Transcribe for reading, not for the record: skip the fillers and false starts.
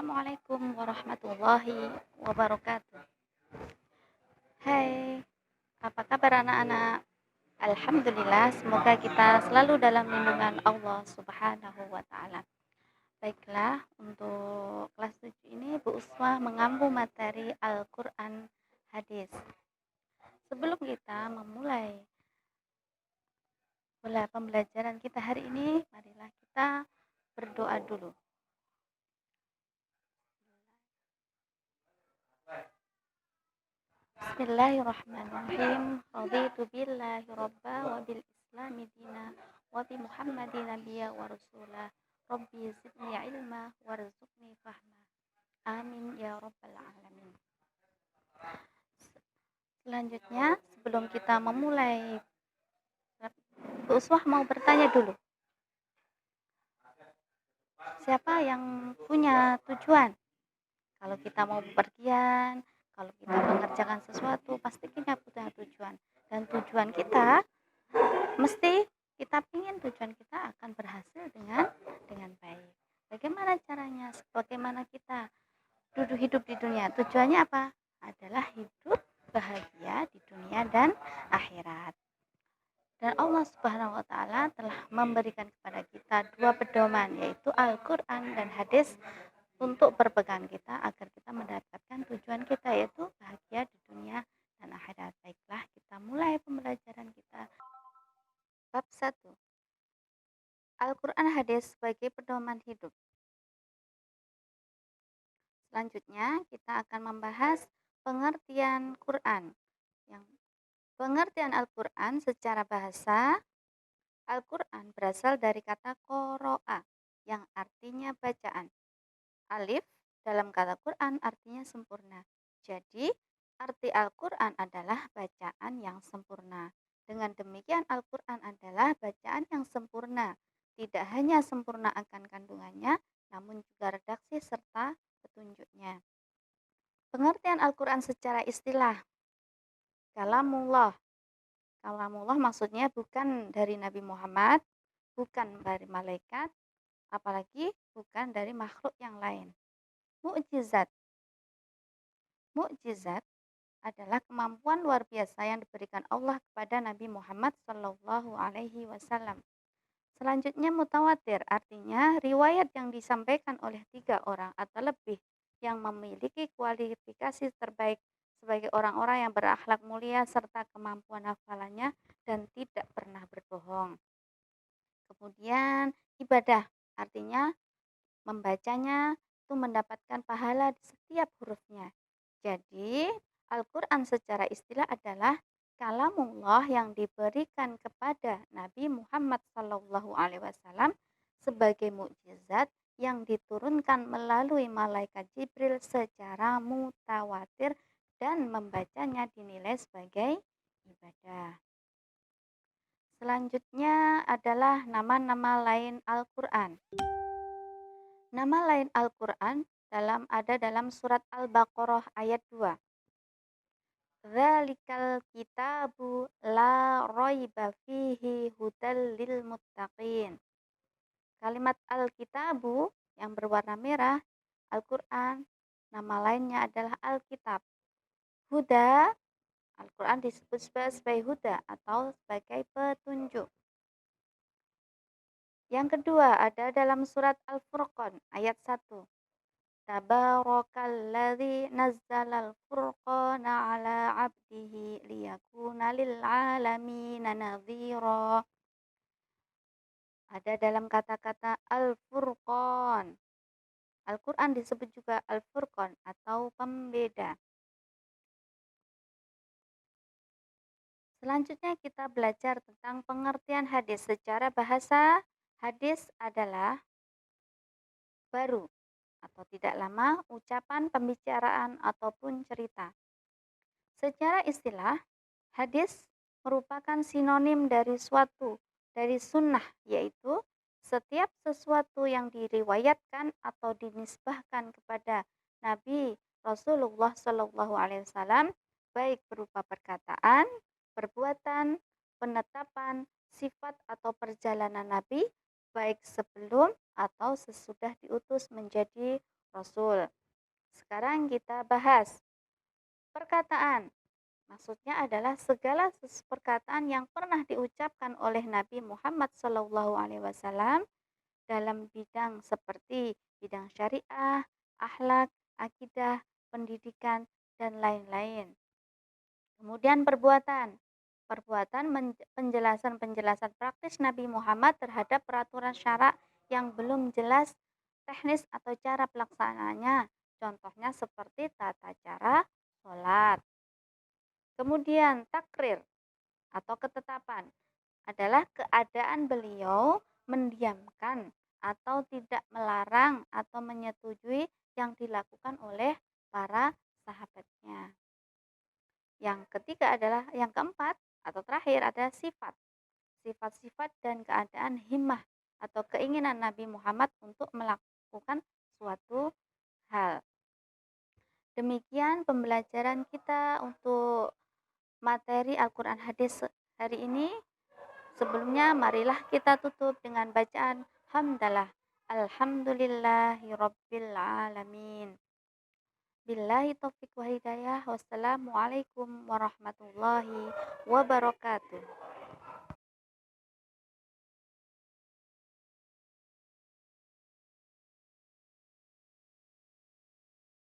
Assalamualaikum warahmatullahi wabarakatuh. Hai, apa kabar anak-anak? Alhamdulillah, semoga kita selalu dalam lindungan Allah Subhanahu wa Ta'ala. Baiklah, untuk kelas 7 ini Bu Uswah mengampu materi Al-Quran Hadis. Sebelum kita memulai pembelajaran kita hari ini, marilah kita berdoa dulu. Bismillahirrahmanirrahim. Raditu billahi rabba wa bil islami dina wa bi Muhammadin nabiyya wa rasulah. Rabbi zidni ilma warzuqni fahma. Amin ya rabbal alamin. Selanjutnya, sebelum kita memulai, Bu Uswah mau bertanya dulu. Siapa yang punya tujuan? Kalau kita mau bepergian, kalau kita mengerjakan sesuatu, pasti kita punya tujuan. Dan tujuan kita mesti kita ingin tujuan kita akan berhasil dengan baik. Bagaimana caranya? Bagaimana kita hidup di dunia? Tujuannya apa? Adalah hidup bahagia di dunia dan akhirat. Dan Allah Subhanahu wa Ta'ala telah memberikan kepada kita dua pedoman, yaitu Al-Quran dan hadis, untuk berpegang kita agar kita mendapatkan tujuan kita, yaitu bahagia di dunia dan akhirat. Baiklah, kita mulai pembelajaran kita. Bab 1. Al-Quran hadis sebagai pedoman hidup. Selanjutnya kita akan membahas pengertian Quran. Pengertian Al-Quran secara bahasa. Al-Quran berasal dari kata qoro'a yang artinya bacaan. Alif dalam kata Quran artinya sempurna. Jadi, arti Al-Quran adalah bacaan yang sempurna. Dengan demikian, Al-Quran adalah bacaan yang sempurna. Tidak hanya sempurna akan kandungannya, namun juga redaksi serta petunjuknya. Pengertian Al-Quran secara istilah. Kalamullah. Kalamullah maksudnya bukan dari Nabi Muhammad, bukan dari malaikat, apalagi bukan dari makhluk yang lain. Mukjizat. Mukjizat adalah kemampuan luar biasa yang diberikan Allah kepada Nabi Muhammad Shallallahu Alaihi Wasallam. Selanjutnya mutawatir, artinya riwayat yang disampaikan oleh 3 orang atau lebih yang memiliki kualifikasi terbaik sebagai orang-orang yang berakhlak mulia serta kemampuan hafalannya dan tidak pernah berbohong. Kemudian ibadah, artinya membacanya itu mendapatkan pahala di setiap hurufnya. Jadi, Al-Quran secara istilah adalah kalamullah yang diberikan kepada Nabi Muhammad SAW sebagai mukjizat yang diturunkan melalui malaikat Jibril secara mutawatir dan membacanya dinilai sebagai ibadah. Selanjutnya adalah nama-nama lain Al-Quran. Nama lain Al-Quran ada dalam surat Al-Baqarah ayat 2. Dzalikal kitabu la raiba fihi hudal lil muttaqin. Kalimat Al-Kitabu yang berwarna merah, Al-Quran, nama lainnya adalah Al-Kitab. Huda, Al-Quran disebut sebagai huda atau sebagai petunjuk. Yang kedua ada dalam surat Al-Furqan ayat 1. Tabarakalladzi nazzalal furqana ala 'abdihi liyakuna lil 'alamina nadhira. Ada dalam kata-kata Al-Furqan. Al-Quran disebut juga Al-Furqan atau pembeda. Selanjutnya kita belajar tentang pengertian hadis. Secara bahasa, hadis adalah baru atau tidak lama ucapan, pembicaraan, ataupun cerita. Secara istilah, hadis merupakan sinonim dari sunnah, yaitu setiap sesuatu yang diriwayatkan atau dinisbahkan kepada Nabi Rasulullah Shallallahu Alaihi Wasallam, baik berupa perkataan, perbuatan, penetapan, sifat atau perjalanan Nabi, baik sebelum atau sesudah diutus menjadi Rasul. Sekarang kita bahas perkataan. Maksudnya adalah segala perkataan yang pernah diucapkan oleh Nabi Muhammad SAW dalam bidang seperti bidang syariah, akhlak, akidah, pendidikan, dan lain-lain. Kemudian perbuatan. Perbuatan penjelasan-penjelasan praktis Nabi Muhammad terhadap peraturan syarak yang belum jelas teknis atau cara pelaksanaannya. Contohnya seperti tata cara sholat. Kemudian takrir atau ketetapan adalah keadaan beliau mendiamkan atau tidak melarang atau menyetujui yang dilakukan oleh para sahabatnya. Yang ketiga adalah yang keempat atau terakhir adalah sifat. Sifat-sifat dan keadaan himmah atau keinginan Nabi Muhammad untuk melakukan suatu hal. Demikian pembelajaran kita untuk materi Al-Quran hadis hari ini. Sebelumnya marilah kita tutup dengan bacaan hamdalah. Alhamdulillahirabbil alamin. Billahi taufiq wa hidayah. Wassalamualaikum warahmatullahi wabarakatuh.